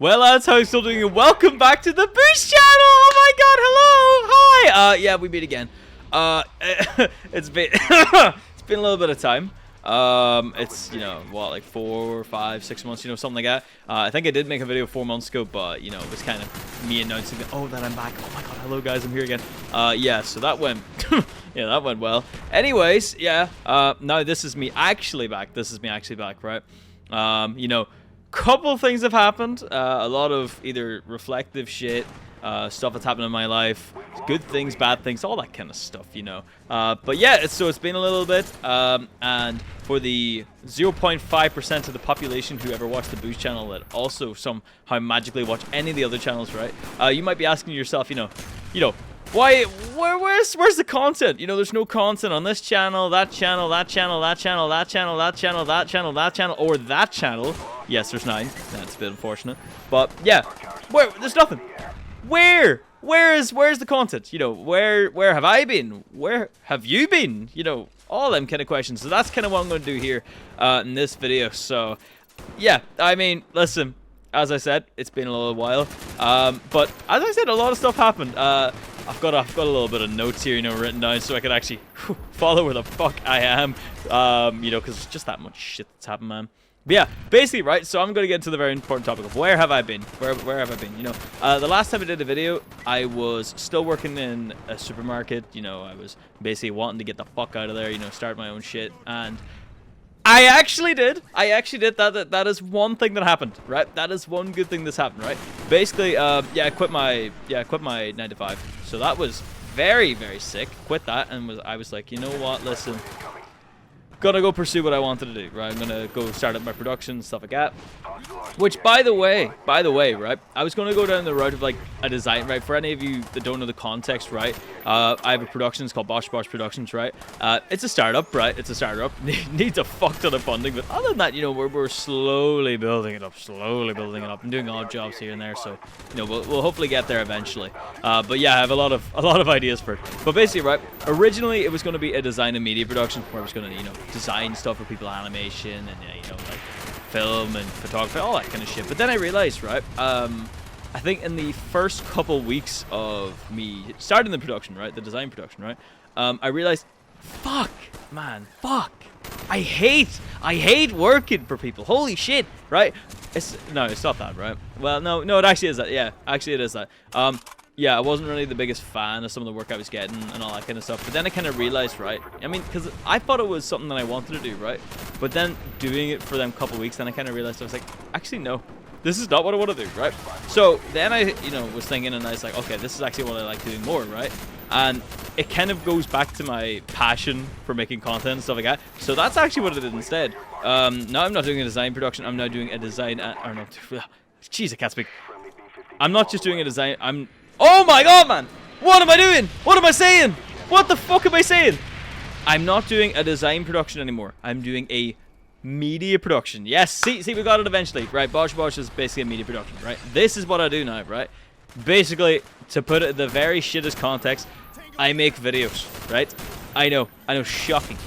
Well, lads, how are you still doing? And welcome back to the Boosh channel! Oh my god, hello! Hi! Yeah, we meet again. It's been it's been a little bit of time. It's, you know, what, like 4, 5, 6 months, you know, something like that. I think I did make a video 4 months ago, but, you know, it was kind of me announcing that, oh, that I'm back. Oh my god, hello guys, I'm here again. Yeah, so that went, yeah, that went well. Anyways, yeah, now this is me actually back. This is me actually back, right? You know, couple things have happened. A lot of either reflective shit, stuff that's happened in my life, good things, bad things, all that kind of stuff, you know. But yeah, so it's been a little bit, and for the 0.5% of the population who ever watched the Boosh channel that also somehow magically watch any of the other channels, right? You might be asking yourself, you know, why? Where's the content? You know, there's no content on this channel, that channel, that channel, that channel, that channel, that channel, that channel, that channel, or that channel. Yes, there's 9. That's a bit unfortunate, but yeah, there's nothing. Where's the content? You know, where have I been? Where have you been? You know, all them kind of questions. So that's kind of what I'm going to do here in this video. So yeah, I mean, listen. As I said, it's been a little while, but as I said, a lot of stuff happened. I've got a little bit of notes here, you know, written down so I can actually follow where the fuck I am, you know, because there's just that much shit that's happened, man. But yeah, basically, right, so I'm going to get into the very important topic of where have I been? Where have I been? You know, the last time I did a video, I was still working in a supermarket. You know, I was basically wanting to get the fuck out of there, you know, start my own shit, and I actually did. That is one thing that happened, right? That is one good thing that's happened, right? Basically, yeah, I quit my 9 to 5. So that was very, very sick. Quit that, and I was like, you know what? Listen, gonna go pursue what I wanted to do, right? I'm gonna go start up my production, stuff like that. Which, by the way, right? I was gonna go down the route of like a design, right? For any of you that don't know the context, right? I have a production. It's called bosherbosh Productions, right? It's a startup, right? It's a startup. Needs a fuck ton of funding, but other than that, you know, we're slowly building it up, I'm doing odd jobs here and there, so you know, we'll hopefully get there eventually. But yeah, I have a lot of ideas for it. But basically, right? Originally, it was gonna be a design and media production where I was gonna, you know, design stuff for people, animation, and you know, like film and photography, all that kind of shit. But then I realized, right, I think in the first couple weeks of me starting the production, right, the design production, right, I realized, fuck, I hate working for people. Holy shit, right? It's not that, right? Well, no, it actually is that. Yeah, actually it is that. Yeah, I wasn't really the biggest fan of some of the work I was getting and all that kind of stuff. But then I kind of realized, right? I mean, because I thought it was something that I wanted to do, right? But then doing it for them couple weeks, then I kind of realized, I was like, actually, no. This is not what I want to do, right? So then I, you know, was thinking, and I was like, okay, this is actually what I like doing more, right? And it kind of goes back to my passion for making content and stuff like that. So that's actually what I did instead. Now I'm not doing a design production. I'm now doing a design, or no, jeez, I can't speak. I'm not just doing a design, oh my god, man! What am I doing? What am I saying? What the fuck am I saying? I'm not doing a design production anymore. I'm doing a media production. Yes, see, we got it eventually, right? Bosherbosh is basically a media production, right? This is what I do now, right? Basically, to put it in the very shittest context, I make videos, right? I know, shocking,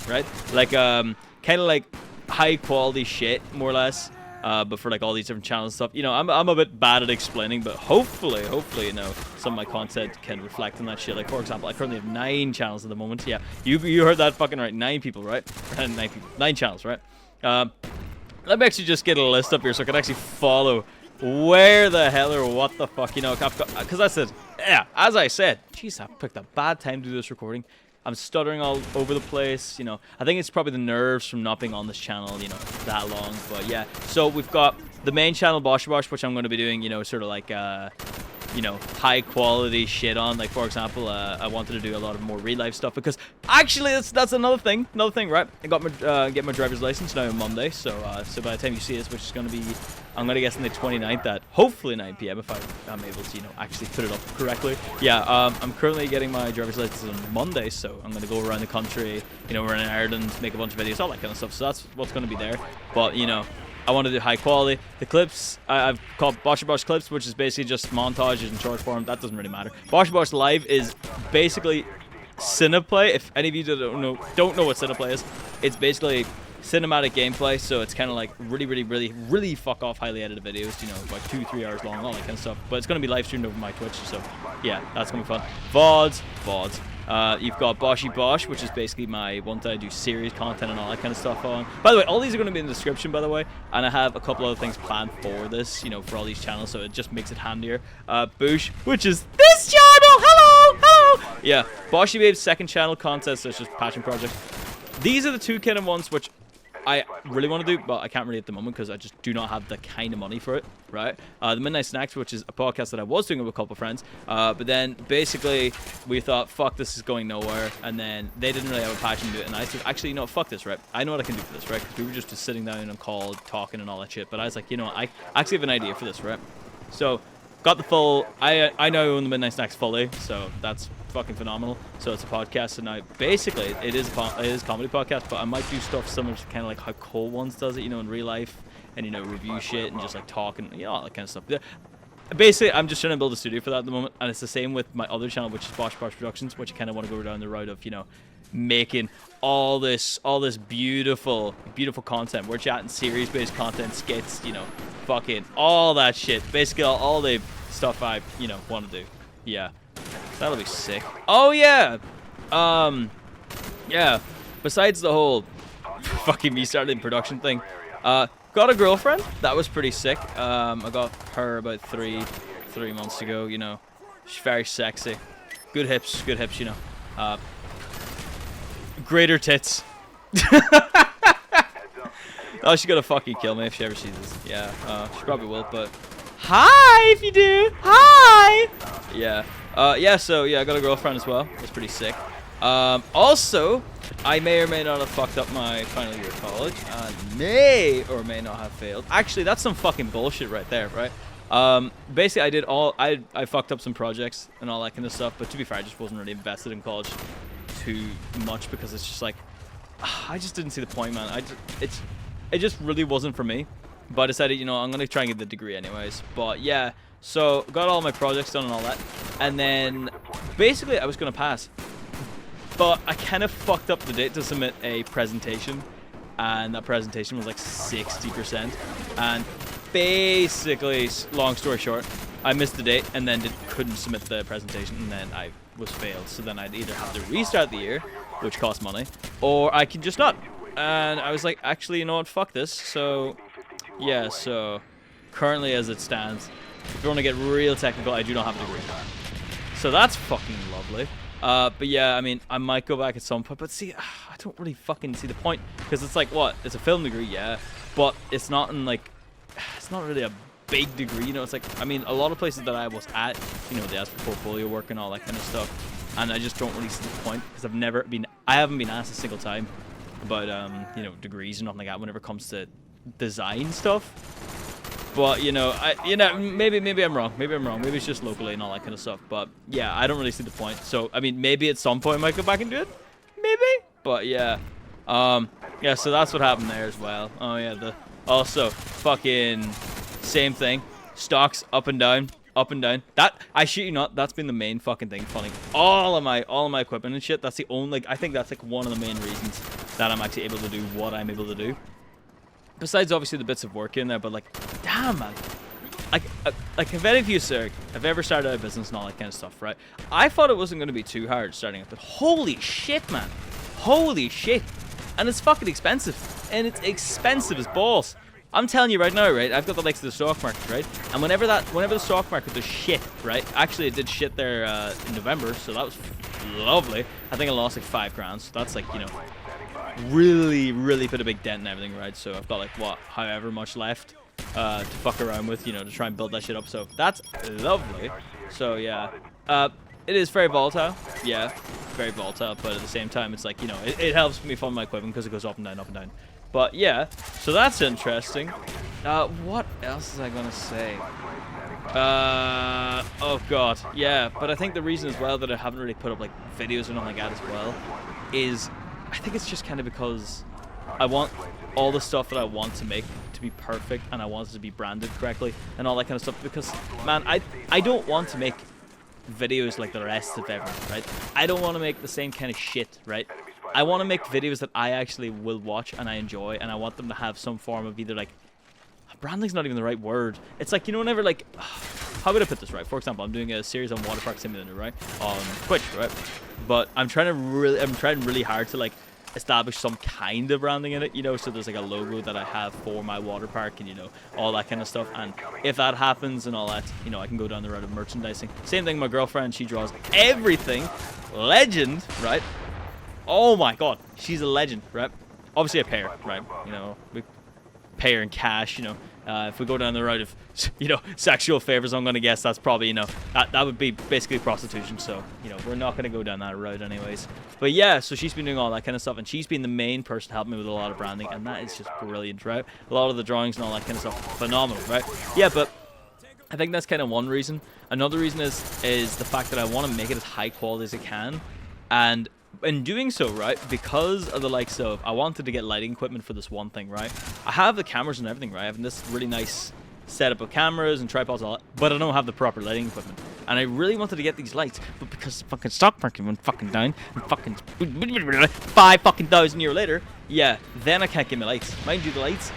right? Like, kind of like high quality shit, more or less. But for like all these different channels and stuff, you know, I'm a bit bad at explaining, but hopefully, you know, some of my content can reflect on that shit. Like, for example, I currently have 9 channels at the moment. Yeah, you heard that fucking right. 9 people, right? 9 people, 9 channels, right? Let me actually just get a list up here so I can actually follow where the hell or what the fuck, you know, because I said, yeah, as I said, jeez, I picked a bad time to do this recording. I'm stuttering all over the place, you know. I think it's probably the nerves from not being on this channel, you know, that long. But yeah, so we've got the main channel, Bosherbosh, which I'm going to be doing, you know, sort of like, you know, high quality shit on. Like, for example, I wanted to do a lot of more real life stuff because actually that's another thing, right? I got my get my driver's license now on Monday, so by the time you see this, which is going to be, I'm going to guess on the 29th at hopefully 9 p.m. if I'm able to, you know, actually put it up correctly. Yeah, I'm currently getting my driver's license on Monday, so I'm going to go around the country, you know, we're in Ireland, make a bunch of videos, all that kind of stuff. So that's what's going to be there. But, you know, I want to do high quality. The clips, I've called Bosherbosh clips, which is basically just montages in short form. That doesn't really matter. Bosherbosh Live is basically Cineplay. If any of you don't know what Cineplay is, it's basically cinematic gameplay, so it's kind of like really fuck off highly edited videos, you know, like 2-3 hours long, all that kind of stuff. But it's going to be live streamed over my Twitch, so yeah, that's going to be fun. VODs. You've got bosherbosh, which is basically my one that I do series content and all that kind of stuff on. By the way, all these are going to be in the description, by the way, and I have a couple other things planned for this, you know, for all these channels, so it just makes it handier. Boosh, which is this channel. Hello. Yeah, Boshy Babe's second channel content, so it's just passion project. These are the two kind of ones which I really want to do, but I can't really at the moment because I just do not have the kind of money for it, right? The Midnight Snacks, which is a podcast that I was doing with a couple of friends, but then basically we thought, fuck, this is going nowhere, and then they didn't really have a passion to do it, and I said, actually, you know, fuck this, right? I know what I can do for this, right? Because we were just sitting down on call, talking and all that shit, but I was like, you know, I actually have an idea for this, right? So, got the full, I now own the Midnight Snacks fully, so that's fucking phenomenal. So it's a podcast, and now basically it is a comedy podcast, but I might do stuff similar to kind of like how Cole once does it, you know, in real life, and you know, review shit and just like talking, you know, all that kind of stuff. Basically, I'm just trying to build a studio for that at the moment, and it's the same with my other channel, which is Bosh Productions, which I kind of want to go down the route of, you know, making all this beautiful content. We're chatting series-based content, skits, you know, fucking all that shit. Basically, all the stuff I, you know, want to do. Yeah. That'll be sick. Oh, yeah. Yeah. Besides the whole fucking me starting production thing, got a girlfriend. That was pretty sick. I got her about three months ago, you know. She's very sexy. Good hips, you know. Greater tits. Oh, she's gonna fucking kill me if she ever sees this. Yeah, she probably will, but... Hi, if you do. Hi. Yeah. Yeah, so, yeah, I got a girlfriend as well. That's pretty sick. Also, I may or may not have fucked up my final year of college. May or may not have failed. Actually, that's some fucking bullshit right there, right? Basically, I fucked up some projects and all that kind of stuff, but to be fair, I just wasn't really invested in college too much because it's just like, I just didn't see the point, man. It just really wasn't for me. But I decided, you know, I'm going to try and get the degree anyways. But yeah, so got all my projects done and all that. And then basically I was going to pass. But I kind of fucked up the date to submit a presentation. And that presentation was like 60%. And basically, long story short, I missed the date and then couldn't submit the presentation. And then I was failed. So then I'd either have to restart the year, which cost money, or I could just not. And I was like, actually, you know what, fuck this. So... yeah, so currently as it stands, if you want to get real technical, I do not have a degree. So that's fucking lovely. But yeah, I mean, I might go back at some point, but see, I don't really fucking see the point, because it's like, what? It's a film degree, yeah, but it's not in like, it's not really a big degree, you know. It's like, I mean, a lot of places that I was at, you know, they ask for portfolio work and all that kind of stuff, and I just don't really see the point, because I haven't been asked a single time about, you know, degrees and nothing like that whenever it comes to design stuff. But you know, maybe I'm wrong. Maybe it's just locally and all that kind of stuff. But yeah, I don't really see the point. So I mean, maybe at some point I might go back and do it. Maybe. But yeah, yeah. So that's what happened there as well. Oh yeah. Also fucking same thing. Stocks up and down. That, I shit you not, that's been the main fucking thing funding all of my equipment and shit. That's the only, I think that's like one of the main reasons that I'm actually able to do what I'm able to do. Besides, obviously, the bits of work in there, but, like, damn, man. Like, if any of you, sir, have ever started a business and all that kind of stuff, right? I thought it wasn't going to be too hard starting it, but holy shit, man. Holy shit. And it's fucking expensive. And it's expensive as balls. I'm telling you right now, right? I've got the likes of the stock market, right? And whenever the stock market does shit, right? Actually, it did shit there in November, so that was lovely. I think I lost, like, 5 grand, so that's, like, you know... really put a big dent in everything, right? So I've got like what, however much left to fuck around with, you know, to try and build that shit up. So that's lovely. So yeah, it is very volatile. Yeah, very volatile, but at the same time, it's like, you know, it helps me fund my equipment because it goes up and down. But yeah, so that's interesting. What else is I gonna say? Oh god, yeah. But I think the reason as well that I haven't really put up like videos or nothing like that as well is, I think it's just kind of because I want all the stuff that I want to make to be perfect, and I want it to be branded correctly and all that kind of stuff, because, man, I don't want to make videos like the rest of everyone, right? I don't want to make the same kind of shit, right? I want to make videos that I actually will watch and I enjoy, and I want them to have some form of either like, branding's not even the right word. It's like, you know, whenever like, how would I put this right? For example, I'm doing a series on Water Park Simulator, right, on Twitch, right? But I'm trying really hard to like establish some kind of branding in it, you know, so there's like a logo that I have for my water park and, you know, all that kind of stuff. And if that happens and all that, you know, I can go down the road of merchandising. Same thing, my girlfriend, she draws everything. Legend, right? Oh my god, she's a legend, right? Obviously I pay her, right? You know, we pay her in cash, you know. If we go down the road of, you know, sexual favors, I'm gonna guess that's probably, you know, that would be basically prostitution. So, you know, we're not gonna go down that road anyways. But yeah, so she's been doing all that kind of stuff, and she's been the main person helping me with a lot of branding, and that is just brilliant, right? A lot of the drawings and all that kind of stuff, phenomenal, right? Yeah, but I think that's kind of one reason. Another reason is the fact that I want to make it as high quality as I can, and in doing so, right, because of the likes of, I wanted to get lighting equipment for this one thing, right? I have the cameras and everything, right? I have this really nice setup of cameras and tripods, all that, but I don't have the proper lighting equipment. And I really wanted to get these lights, but because the fucking stock market went fucking down, and fucking 5,000 years later, yeah, then I can't get my lights. Mind you, the lights,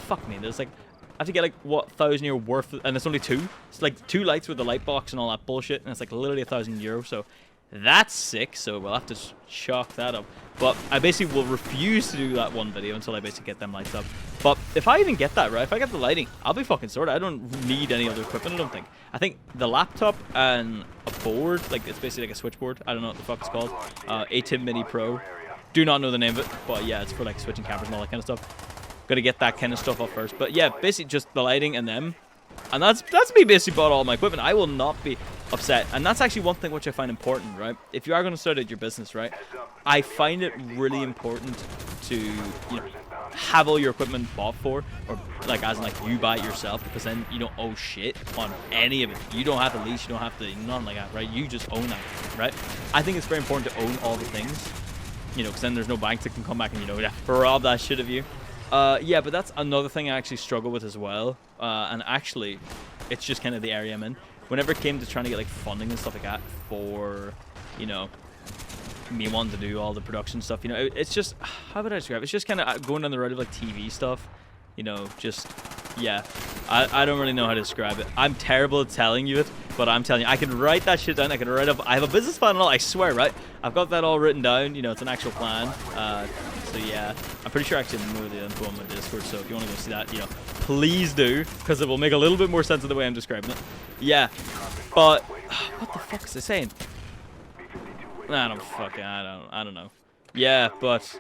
fuck me, there's like, I have to get like, what, 1,000 euro worth, and it's only 2. It's like 2 lights with the light box and all that bullshit, and it's like literally 1,000 euro, so that's sick, so we'll have to chalk that up. But I basically will refuse to do that one video until I basically get them lights up. But if I even get that, right, if I get the lighting, I'll be fucking sorted. I don't need any other equipment, I don't think. I think the laptop and a board, like it's basically like a switchboard. I don't know what the fuck it's called. ATIM Mini Pro. Do not know the name of it, but yeah, it's for like switching cameras and all that kind of stuff. Gotta get that kind of stuff up first. But yeah, basically just the lighting and them. And that's me basically bought all my equipment. I will not be upset. And that's actually one thing which I find important, right? If you are going to start out your business, right, I find it really important to, you know, have all your equipment bought for, or like as in like you buy it yourself, because then you don't owe shit on any of it. You don't have to lease, you don't have to, nothing like that, right? You just own that, right? I think it's very important to own all the things, you know, because then there's no bank that can come back and, you know, rob that shit of you. Yeah, but that's another thing I actually struggle with as well. And actually, it's just kind of the area I'm in. Whenever it came to trying to get like funding and stuff like that for, you know, me wanting to do all the production stuff, you know, it's just, how would I describe it? It's just kind of going down the road of like TV stuff, you know, just, yeah. I don't really know how to describe it. I'm terrible at telling you it, but I'm telling you, I can write that shit down. I can write up, I have a business plan and all, I swear, right? I've got that all written down, you know, it's an actual plan. So yeah, I'm pretty sure I actually know the info on my Discord, so if you want to go see that, you know, please do, because it will make a little bit more sense of the way I'm describing it. Yeah, but what the fuck is it saying? I don't know. Yeah, but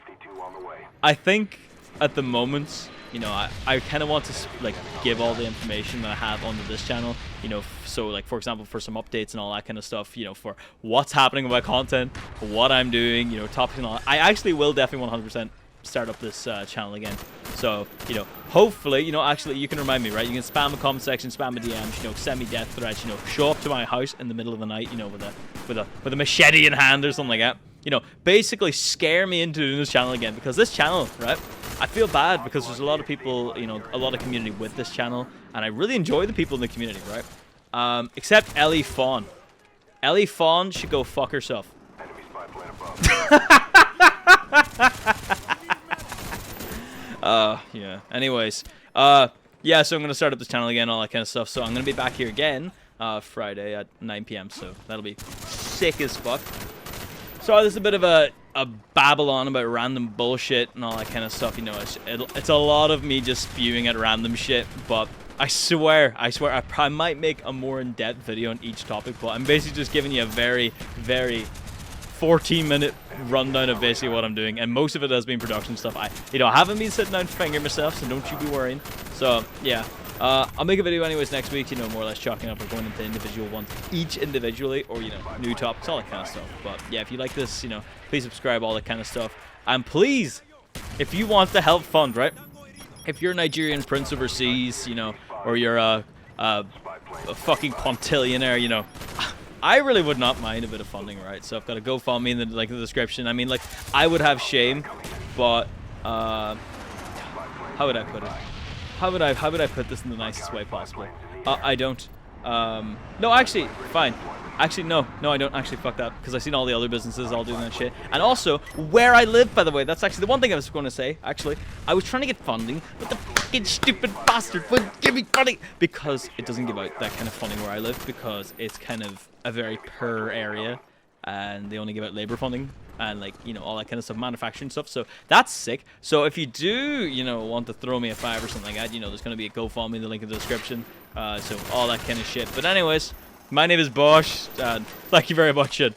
I think at the moment, you know, I kind of want to like give all the information that I have onto this channel, you know, so like for example for some updates and all that kind of stuff, you know, for what's happening with my content, what I'm doing, you know, topics and all that. I actually will definitely 100% start up this channel again. So, you know, hopefully, you know, actually you can remind me, right? You can spam a comment section, spam a DMs, you know, send me death threats, you know, show up to my house in the middle of the night, you know, with a machete in hand or something like that. You know, basically scare me into doing this channel again, because this channel, right? I feel bad because there's a lot of people, you know, a lot of community with this channel, and I really enjoy the people in the community, right? Except Ellie Fawn. Ellie Fawn should go fuck herself. Yeah. Anyways, yeah, so I'm gonna start up this channel again, all that kind of stuff. So I'm gonna be back here again, Friday at 9 p.m. So that'll be sick as fuck. So this is a bit of a babble on about random bullshit and all that kind of stuff. You know, it's a lot of me just spewing at random shit, but I swear, I might make a more in-depth video on each topic, but I'm basically just giving you a very, very 14-minute rundown of basically what I'm doing, and most of it has been production stuff. I haven't been sitting down fingering myself, so don't you be worrying. So yeah, I'll make a video anyways next week, you know, more or less chalking up or going into individual ones each individually, or, you know, new topics, all that kind of stuff. But yeah, if you like this, you know, please subscribe, all that kind of stuff. And please, if you want to help fund, right? If you're a Nigerian prince overseas, you know, or you're a fucking quantillionaire, you know, I really would not mind a bit of funding, right? So I've got a GoFundMe in the description. I mean, like, I would have shame, but how would I put it? How would I put this in the nicest way possible? I don't. No, actually, fine. Actually, no, I don't actually. Fuck that, because I've seen all the other businesses all doing that shit. And also, where I live, by the way, that's actually the one thing I was going to say. Actually, I was trying to get funding, but the fucking stupid bastard wouldn't give me funding because it doesn't give out that kind of funding where I live because it's kind of a very poor area, and they only give out labor funding and like all that kind of stuff, manufacturing stuff. So that's sick. So if you do want to throw me a $5 or something like that, there's going to be a GoFundMe, the link in the description. So all that kind of shit. But anyways. My name is Bosh, and thank you very much, and